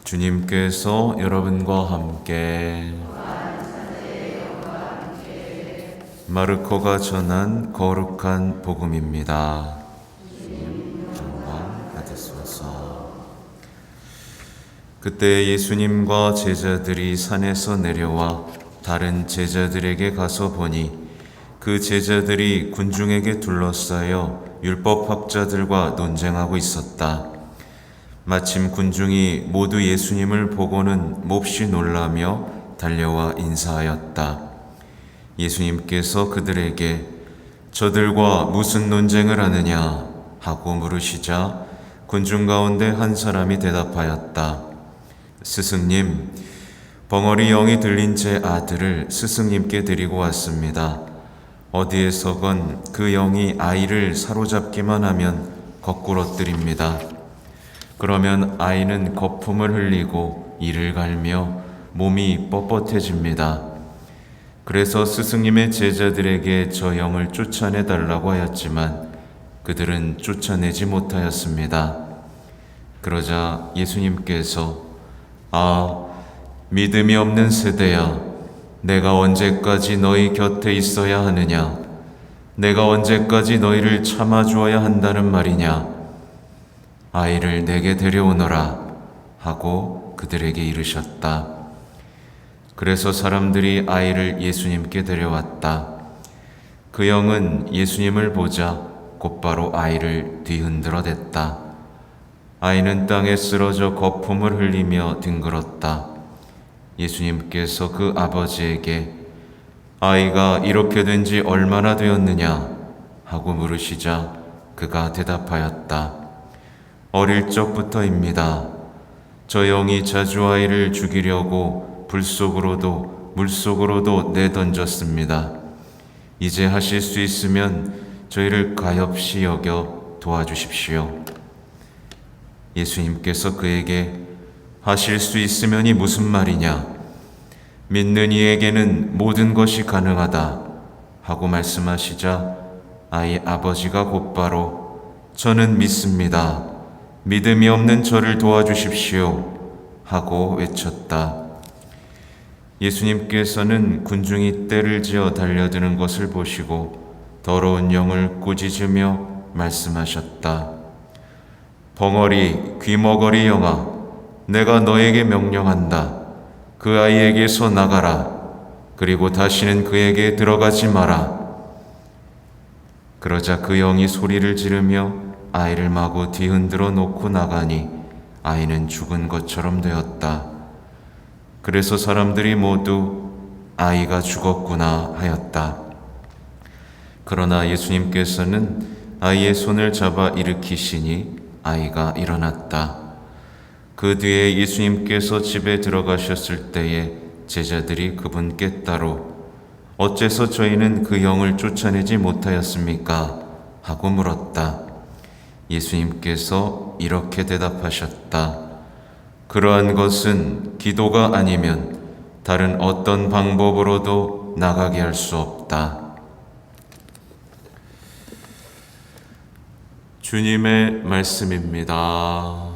주님께서 여러분과 함께 마르코가 전한 거룩한 복음입니다. 영광 받으소서. 그때 예수님과 제자들이 산에서 내려와 다른 제자들에게 가서 보니 그 제자들이 군중에게 둘러싸여 율법학자들과 논쟁하고 있었다. 마침 군중이 모두 예수님을 보고는 몹시 놀라며 달려와 인사하였다. 예수님께서 그들에게 저들과 무슨 논쟁을 하느냐 하고 물으시자 군중 가운데 한 사람이 대답하였다. 스승님, 벙어리 영이 들린 제 아들을 스승님께 데리고 왔습니다. 어디에서건 그 영이 아이를 사로잡기만 하면 거꾸러뜨립니다. 그러면 아이는 거품을 흘리고 이를 갈며 몸이 뻣뻣해집니다. 그래서 스승님의 제자들에게 저 영을 쫓아내달라고 하였지만 그들은 쫓아내지 못하였습니다. 그러자 예수님께서 믿음이 없는 세대야, 내가 언제까지 너희 곁에 있어야 하느냐? 내가 언제까지 너희를 참아주어야 한다는 말이냐? 아이를 내게 데려오너라 하고 그들에게 이르셨다. 그래서 사람들이 아이를 예수님께 데려왔다. 그 영은 예수님을 보자 곧바로 아이를 뒤흔들어 댔다. 아이는 땅에 쓰러져 거품을 흘리며 뒹굴었다. 예수님께서 그 아버지에게 아이가 이렇게 된 지 얼마나 되었느냐 하고 물으시자 그가 대답하였다. 어릴 적부터입니다. 저 영이 자주 아이를 죽이려고 불속으로도 물속으로도 내던졌습니다. 이제 하실 수 있으면 저희를 가엾이 여겨 도와주십시오. 예수님께서 그에게 하실 수 있으면이 무슨 말이냐? 믿는 이에게는 모든 것이 가능하다 하고 말씀하시자 아이 아버지가 곧바로 저는 믿습니다. 믿음이 없는 저를 도와주십시오 하고 외쳤다. 예수님께서는 군중이 떼를 지어 달려드는 것을 보시고 더러운 영을 꾸짖으며 말씀하셨다. 벙어리 귀머거리 영아, 내가 너에게 명령한다. 그 아이에게서 나가라. 그리고 다시는 그에게 들어가지 마라. 그러자 그 영이 소리를 지르며 아이를 마구 뒤흔들어 놓고 나가니 아이는 죽은 것처럼 되었다. 그래서 사람들이 모두 아이가 죽었구나 하였다. 그러나 예수님께서는 아이의 손을 잡아 일으키시니 아이가 일어났다. 그 뒤에 예수님께서 집에 들어가셨을 때에 제자들이 그분께 따로 어째서 저희는 그 영을 쫓아내지 못하였습니까? 하고 물었다. 예수님께서 이렇게 대답하셨다. 그러한 것은 기도가 아니면 다른 어떤 방법으로도 나가게 할 수 없다. 주님의 말씀입니다.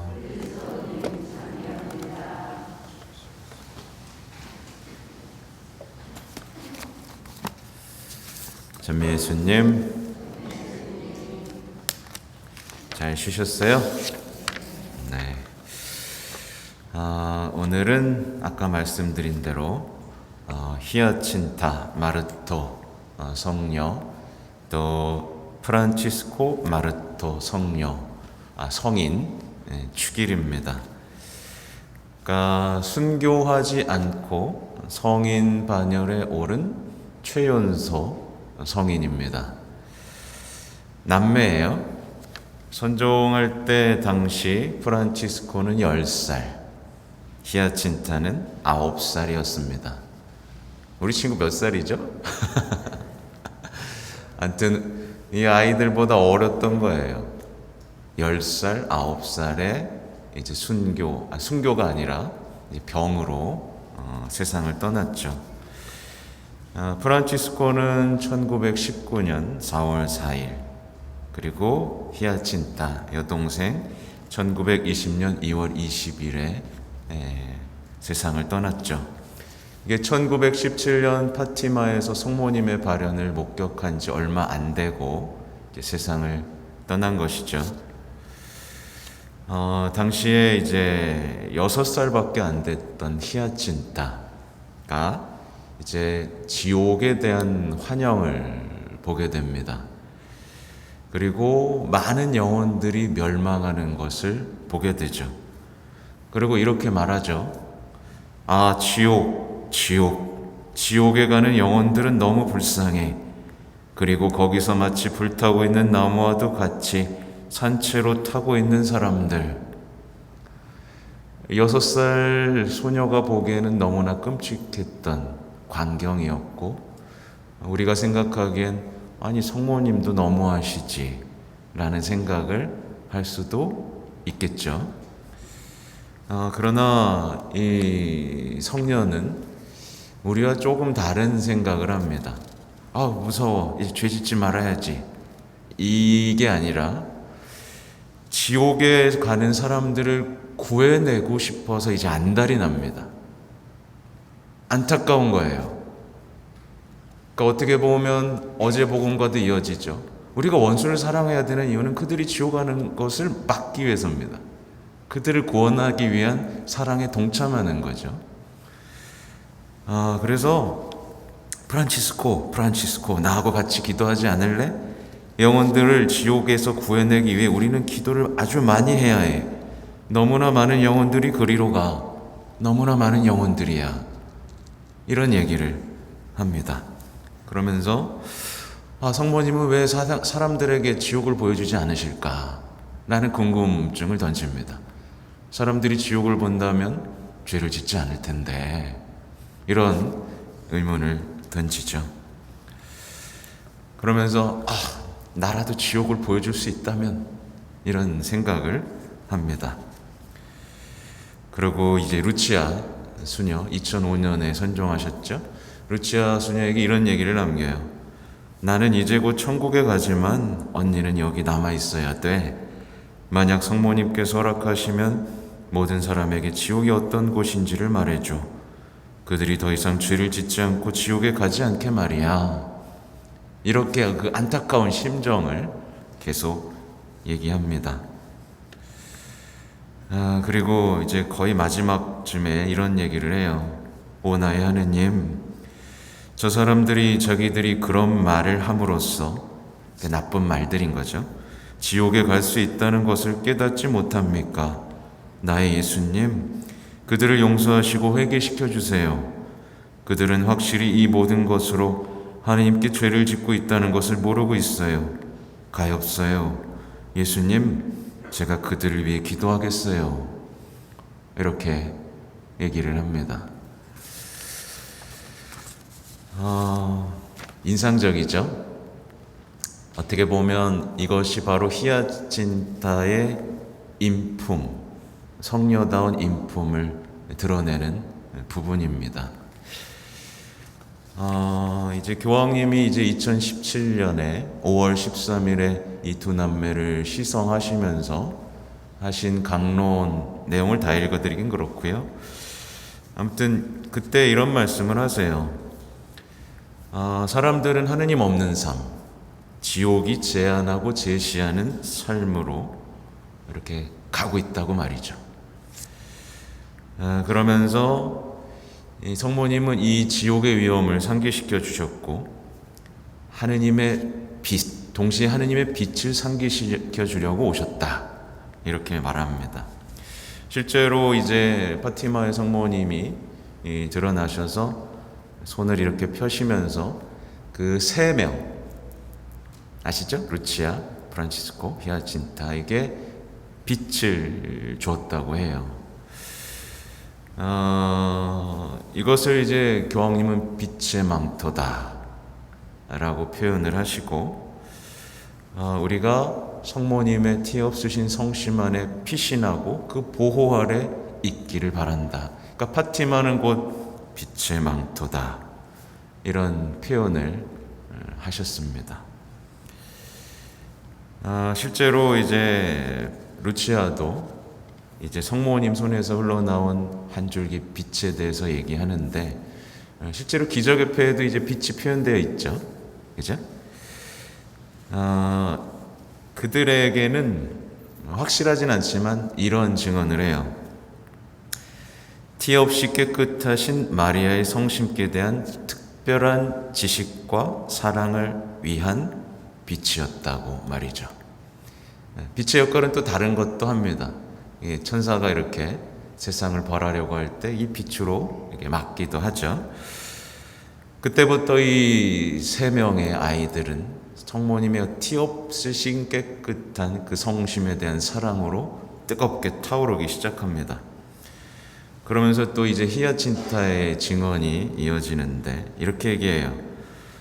전미 예수님, 잘 쉬셨어요? 네. 오늘은 아까 말씀드린 대로 히아친타 마르토 성녀, 또 프란치스코 마르토 성녀 성인 축일입니다. 그러니까 순교하지 않고 성인 반열에 오른 최연소 성인입니다. 남매예요. 선종할 때 당시 프란치스코는 10살, 히아친타는 9살이었습니다. 우리 친구 몇 살이죠? 아무튼 이 아이들보다 어렸던 거예요. 10살, 9살에 이제 순교가 아니라 이제 병으로 세상을 떠났죠. 프란치스코는 1919년 4월 4일, 그리고 히아친타 여동생 1920년 2월 20일에 세상을 떠났죠. 이게 1917년 파티마에서 성모님의 발현을 목격한 지 얼마 안 되고 이제 세상을 떠난 것이죠. 당시에 이제 6살밖에 안 됐던 히아친타가 이제 지옥에 대한 환영을 보게 됩니다. 그리고 많은 영혼들이 멸망하는 것을 보게 되죠. 그리고 이렇게 말하죠. 지옥에 가는 영혼들은 너무 불쌍해. 그리고 거기서 마치 불타고 있는 나무와도 같이 산채로 타고 있는 사람들. 6살 소녀가 보기에는 너무나 끔찍했던 광경이었고, 우리가 생각하기엔 아니 성모님도 너무하시지 라는 생각을 할 수도 있겠죠. 그러나 이 성녀는 우리와 조금 다른 생각을 합니다. 무서워, 이제 죄 짓지 말아야지, 이게 아니라 지옥에 가는 사람들을 구해내고 싶어서 이제 안달이 납니다. 안타까운 거예요. 그러니까 어떻게 보면 어제 복음과도 이어지죠. 우리가 원수를 사랑해야 되는 이유는 그들이 지옥 가는 것을 막기 위해서입니다. 그들을 구원하기 위한 사랑에 동참하는 거죠. 그래서 프란치스코 나하고 같이 기도하지 않을래? 영혼들을 지옥에서 구해내기 위해 우리는 기도를 아주 많이 해야 해. 너무나 많은 영혼들이 그리로 가. 너무나 많은 영혼들이야. 이런 얘기를 합니다. 그러면서 성모님은 왜 사람들에게 지옥을 보여주지 않으실까? 라는 궁금증을 던집니다. 사람들이 지옥을 본다면 죄를 짓지 않을 텐데, 이런 의문을 던지죠. 그러면서 나라도 지옥을 보여줄 수 있다면, 이런 생각을 합니다. 그리고 이제 루치아 수녀 2005년에 선종하셨죠. 루치아 수녀에게 이런 얘기를 남겨요. 나는 이제 곧 천국에 가지만 언니는 여기 남아 있어야 돼. 만약 성모님께서 허락하시면 모든 사람에게 지옥이 어떤 곳인지를 말해줘. 그들이 더 이상 죄를 짓지 않고 지옥에 가지 않게 말이야. 이렇게 그 안타까운 심정을 계속 얘기합니다. 그리고 이제 거의 마지막쯤에 이런 얘기를 해요. 오 나의 하느님, 저 사람들이 자기들이 그런 말을 함으로써, 나쁜 말들인 거죠, 지옥에 갈 수 있다는 것을 깨닫지 못합니까? 나의 예수님, 그들을 용서하시고 회개시켜 주세요. 그들은 확실히 이 모든 것으로 하나님께 죄를 짓고 있다는 것을 모르고 있어요. 가엾어요. 예수님, 제가 그들을 위해 기도하겠어요. 이렇게 얘기를 합니다. 인상적이죠? 어떻게 보면 이것이 바로 히아친타의 인품, 성녀다운 인품을 드러내는 부분입니다. 이제 교황님이 이제 2017년에 5월 13일에 이 두 남매를 시성하시면서 하신 강론 내용을 다 읽어드리긴 그렇고요. 아무튼 그때 이런 말씀을 하세요. 사람들은 하느님 없는 삶, 지옥이 제안하고 제시하는 삶으로 이렇게 가고 있다고 말이죠. 그러면서 이 성모님은 이 지옥의 위험을 상기시켜 주셨고, 하느님의 빛, 동시에 하느님의 빛을 상기시켜 주려고 오셨다, 이렇게 말합니다. 실제로 이제 파티마의 성모님이 드러나셔서 손을 이렇게 펴시면서 그 3명 아시죠? 루치아, 프란치스코, 히아친타에게 빛을 주었다고 해요. 이것을 이제 교황님은 빛의 망토다 라고 표현을 하시고, 우리가 성모님의 티 없으신 성심 안에 피신하고 그 보호 아래 있기를 바란다. 그러니까 파티마는 곧 빛의 망토다, 이런 표현을 하셨습니다. 실제로 이제 루치아도 이제 성모님 손에서 흘러나온 한 줄기 빛에 대해서 얘기하는데, 실제로 기적의 이제 빛이 표현되어 있죠. 그죠? 그들에게는 확실하진 않지만 이런 증언을 해요. 티 없이 깨끗하신 마리아의 성심께 대한 특별한 지식과 사랑을 위한 빛이었다고 말이죠. 빛의 역할은 또 다른 것도 합니다. 천사가 이렇게 세상을 벌하려고 할 때 이 빛으로 이렇게 막기도 하죠. 그때부터 이 세 명의 아이들은 성모님의 티 없으신 깨끗한 그 성심에 대한 사랑으로 뜨겁게 타오르기 시작합니다. 그러면서 또 이제 히야친타의 증언이 이어지는데 이렇게 얘기해요.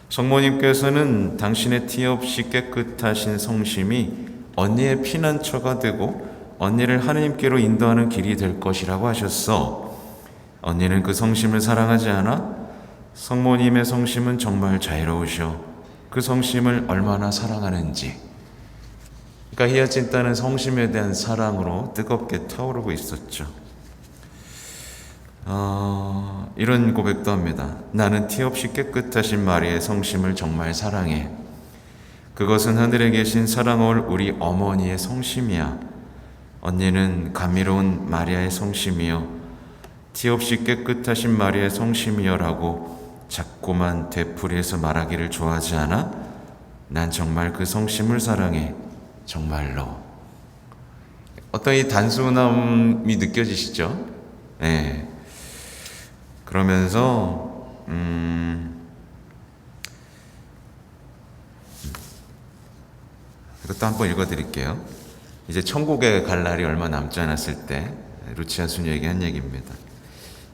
성모님께서는 당신의 티 없이 깨끗하신 성심이 언니의 피난처가 되고 언니를 하느님께로 인도하는 길이 될 것이라고 하셨어. 언니는 그 성심을 사랑하지 않아? 성모님의 성심은 정말 자유로우셔. 그 성심을 얼마나 사랑하는지. 그러니까 히야친타는 성심에 대한 사랑으로 뜨겁게 타오르고 있었죠. 이런 고백도 합니다. 나는 티 없이 깨끗하신 마리아의 성심을 정말 사랑해. 그것은 하늘에 계신 사랑을 우리 어머니의 성심이야. 언니는 감미로운 마리아의 성심이여, 티 없이 깨끗하신 마리아의 성심이여라고 자꾸만 되풀이해서 말하기를 좋아하지 않아? 난 정말 그 성심을 사랑해. 정말로. 어떤 이 단순함이 느껴지시죠? 네. 그러면서 이것도 한번 읽어드릴게요. 이제 천국에 갈 날이 얼마 남지 않았을 때 루치아 수녀에게 한 얘기입니다.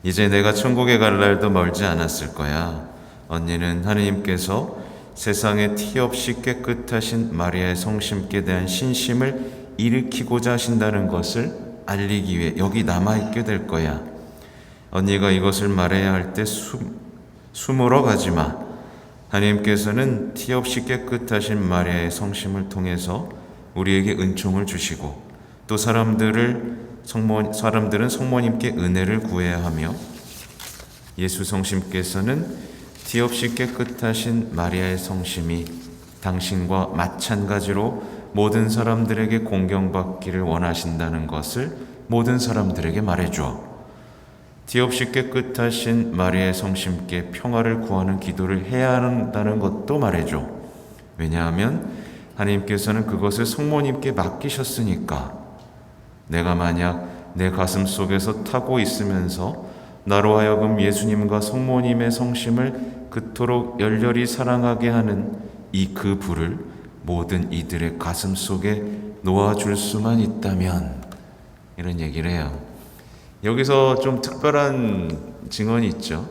이제 내가 천국에 갈 날도 멀지 않았을 거야. 언니는 하느님께서 세상에 티 없이 깨끗하신 마리아의 성심께 대한 신심을 일으키고자 하신다는 것을 알리기 위해 여기 남아있게 될 거야. 언니가 이것을 말해야 할 때 숨으러 가지 마. 하나님께서는 티 없이 깨끗하신 마리아의 성심을 통해서 우리에게 은총을 주시고 또 사람들은 성모님께 은혜를 구해야 하며 예수 성심께서는 티 없이 깨끗하신 마리아의 성심이 당신과 마찬가지로 모든 사람들에게 공경받기를 원하신다는 것을 모든 사람들에게 말해줘. 티 없이 깨끗하신 마리아의 성심께 평화를 구하는 기도를 해야 한다는 것도 말해줘. 왜냐하면 하나님께서는 그것을 성모님께 맡기셨으니까. 내가 만약 내 가슴 속에서 타고 있으면서 나로 하여금 예수님과 성모님의 성심을 그토록 열렬히 사랑하게 하는 이 그 불을 모든 이들의 가슴 속에 놓아줄 수만 있다면, 이런 얘기를 해요. 여기서 좀 특별한 증언이 있죠.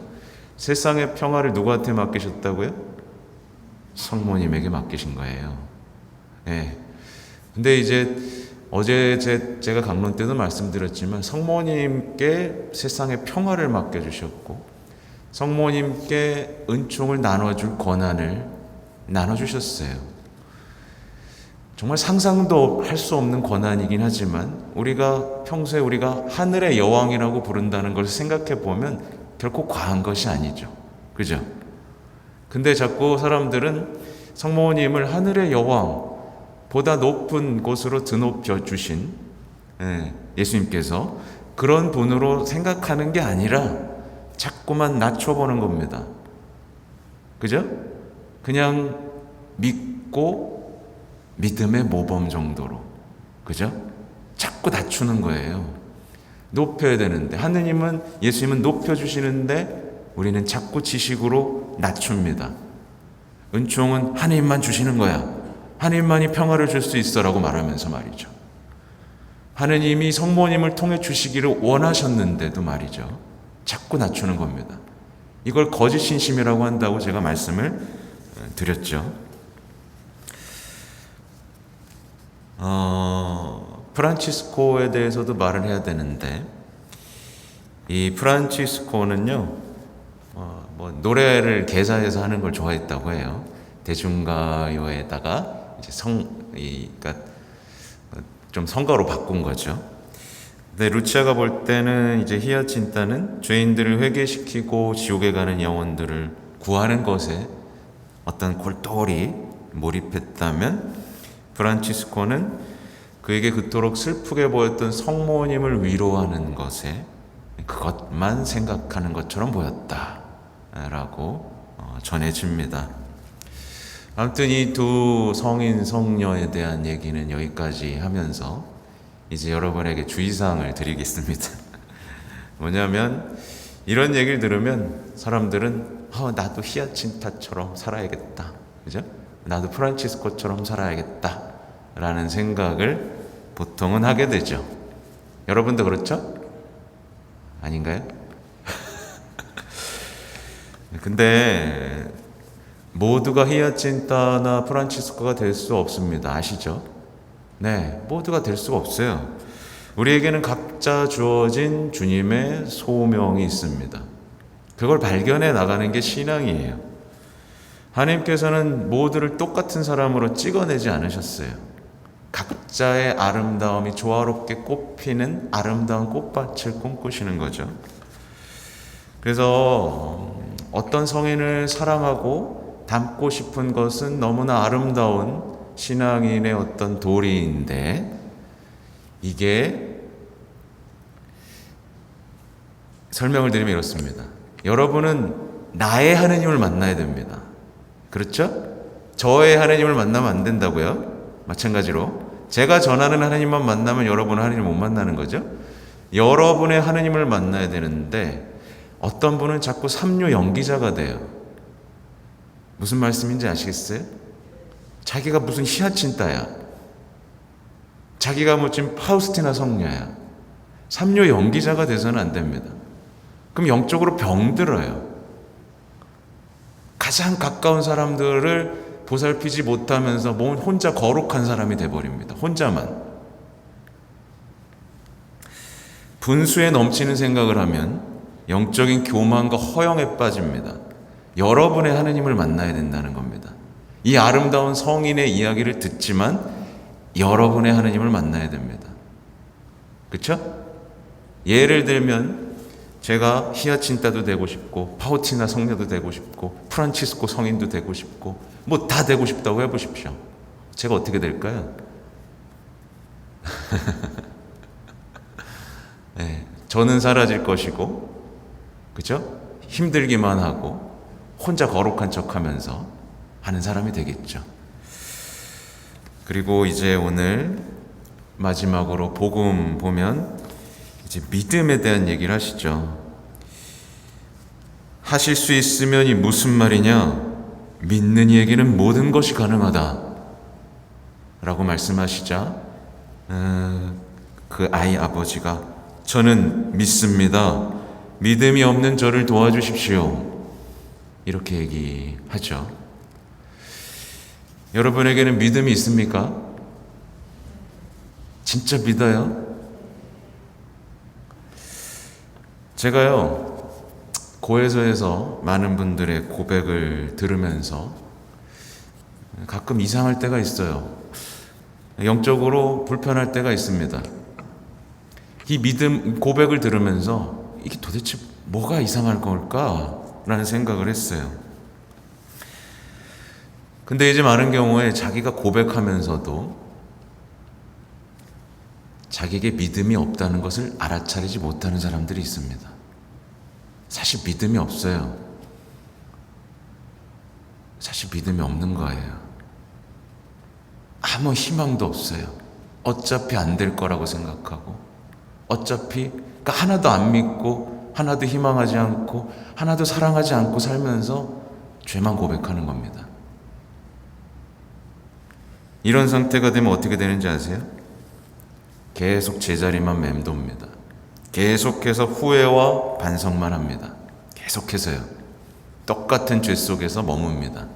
세상의 평화를 누구한테 맡기셨다고요? 성모님에게 맡기신 거예요. 네. 근데 이제 어제 제가 강론 때도 말씀드렸지만 성모님께 세상의 평화를 맡겨주셨고 성모님께 은총을 나눠줄 권한을 나눠주셨어요. 정말 상상도 할 수 없는 권한이긴 하지만 우리가 평소에 우리가 하늘의 여왕이라고 부른다는 걸 생각해 보면 결코 과한 것이 아니죠. 그죠? 근데 자꾸 사람들은 성모님을 하늘의 여왕, 보다 높은 곳으로 드높여 주신 예수님께서 그런 분으로 생각하는 게 아니라 자꾸만 낮춰보는 겁니다. 그죠? 그냥 믿고 믿음의 모범 정도로, 그죠? 자꾸 낮추는 거예요. 높여야 되는데 하느님은, 예수님은 높여주시는데 우리는 자꾸 지식으로 낮춥니다. 은총은 하느님만 주시는 거야. 하느님만이 평화를 줄 수 있어라고 말하면서 말이죠. 하느님이 성모님을 통해 주시기를 원하셨는데도 말이죠. 자꾸 낮추는 겁니다. 이걸 거짓 신심이라고 한다고 제가 말씀을 드렸죠. 프란치스코에 대해서도 말을 해야 되는데, 이 프란치스코는요, 노래를 개사해서 하는 걸 좋아했다고 해요. 대중가요에다가 이제 그러니까 좀 성가로 바꾼 거죠. 근데 루치아가 볼 때는 이제 히아친타는 죄인들을 회개시키고 지옥에 가는 영혼들을 구하는 것에 어떤 골똘히 몰입했다면, 프란치스코는 그에게 그토록 슬프게 보였던 성모님을 위로하는 것에 그것만 생각하는 것처럼 보였다라고 전해집니다. 아무튼 이 두 성인 성녀에 대한 얘기는 여기까지 하면서 이제 여러분에게 주의사항을 드리겠습니다. 뭐냐면, 이런 얘기를 들으면 사람들은 나도 히아친타처럼 살아야겠다, 그죠? 나도 프란치스코처럼 살아야겠다 라는 생각을 보통은 하게 되죠. 여러분도 그렇죠? 아닌가요? 근데 모두가 히아친타나 프란치스코가 될 수 없습니다. 아시죠? 네, 모두가 될 수가 없어요. 우리에게는 각자 주어진 주님의 소명이 있습니다. 그걸 발견해 나가는 게 신앙이에요. 하나님께서는 모두를 똑같은 사람으로 찍어내지 않으셨어요. 각자의 아름다움이 조화롭게 꽃피는 아름다운 꽃밭을 꿈꾸시는 거죠. 그래서 어떤 성인을 사랑하고 닮고 싶은 것은 너무나 아름다운 신앙인의 어떤 도리인데, 이게 설명을 드리면 이렇습니다. 여러분은 나의 하느님을 만나야 됩니다. 그렇죠? 저의 하느님을 만나면 안 된다고요. 마찬가지로 제가 전하는 하느님만 만나면 여러분은 하느님을 못 만나는 거죠. 여러분의 하느님을 만나야 되는데, 어떤 분은 자꾸 삼류 연기자가 돼요. 무슨 말씀인지 아시겠어요? 자기가 무슨 히아친타야, 자기가 지금 파우스티나 성녀야. 삼류 연기자가 돼서는 안 됩니다. 그럼 영적으로 병들어요. 가장 가까운 사람들을 보살피지 못하면서 혼자 거룩한 사람이 돼버립니다. 혼자만. 분수에 넘치는 생각을 하면 영적인 교만과 허영에 빠집니다. 여러분의 하느님을 만나야 된다는 겁니다. 이 아름다운 성인의 이야기를 듣지만 여러분의 하느님을 만나야 됩니다. 그렇죠? 예를 들면 제가 히아친타도 되고 싶고 파우티나 성녀도 되고 싶고 프란치스코 성인도 되고 싶고 뭐 다 되고 싶다고 해보십시오. 제가 어떻게 될까요? 네, 저는 사라질 것이고, 그죠? 힘들기만 하고 혼자 거룩한 척하면서 하는 사람이 되겠죠. 그리고 이제 오늘 마지막으로 복음 보면 이제 믿음에 대한 얘기를 하시죠. 하실 수 있으면 이 무슨 말이냐? 믿는 이에게는 모든 것이 가능하다 라고 말씀하시자 그 아이 아버지가 저는 믿습니다. 믿음이 없는 저를 도와주십시오. 이렇게 얘기하죠. 여러분에게는 믿음이 있습니까? 진짜 믿어요? 제가요, 고해서에서 많은 분들의 고백을 들으면서 가끔 이상할 때가 있어요. 영적으로 불편할 때가 있습니다. 이 믿음 고백을 들으면서 이게 도대체 뭐가 이상할 걸까라는 생각을 했어요. 근데 이제 많은 경우에 자기가 고백하면서도 자기에게 믿음이 없다는 것을 알아차리지 못하는 사람들이 있습니다. 사실 믿음이 없어요. 사실 믿음이 없는 거예요. 아무 희망도 없어요. 어차피 안 될 거라고 생각하고, 어차피 그러니까 하나도 안 믿고 하나도 희망하지 않고 하나도 사랑하지 않고 살면서 죄만 고백하는 겁니다. 이런 상태가 되면 어떻게 되는지 아세요? 계속 제자리만 맴돕니다. 계속해서 후회와 반성만 합니다. 계속해서요. 똑같은 죄 속에서 머뭅니다.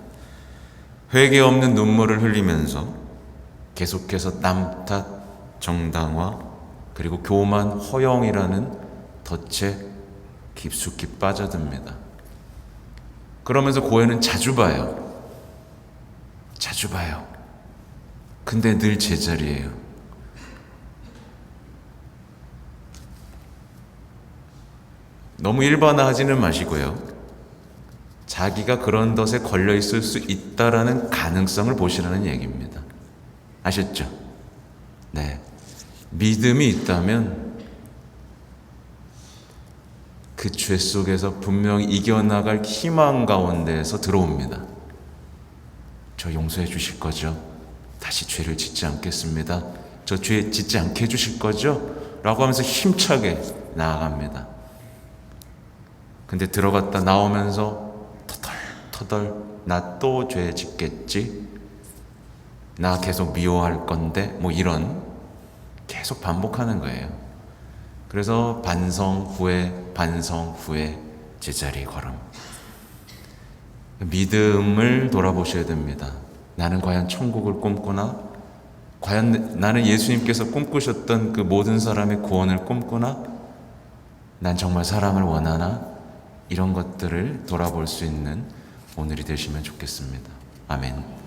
회개 없는 눈물을 흘리면서 계속해서 남 탓, 정당화, 그리고 교만, 허영이라는 덫에 깊숙이 빠져듭니다. 그러면서 고해는 자주 봐요. 자주 봐요. 근데 늘 제자리예요. 너무 일반화하지는 마시고요. 자기가 그런 덫에 걸려 있을 수 있다라는 가능성을 보시라는 얘기입니다. 아셨죠? 네. 믿음이 있다면 그 죄 속에서 분명히 이겨나갈 희망 가운데에서 들어옵니다. 저 용서해 주실 거죠? 다시 죄를 짓지 않겠습니다. 저 죄 짓지 않게 해주실 거죠? 라고 하면서 힘차게 나아갑니다. 근데 들어갔다 나오면서 터덜 나 또 죄 짓겠지? 나 계속 미워할 건데? 뭐 이런 계속 반복하는 거예요. 그래서 반성 후회 제자리 걸음. 믿음을 돌아보셔야 됩니다. 나는 과연 천국을 꿈꾸나? 과연 나는 예수님께서 꿈꾸셨던 그 모든 사람의 구원을 꿈꾸나? 난 정말 사람을 원하나? 이런 것들을 돌아볼 수 있는 오늘이 되시면 좋겠습니다. 아멘.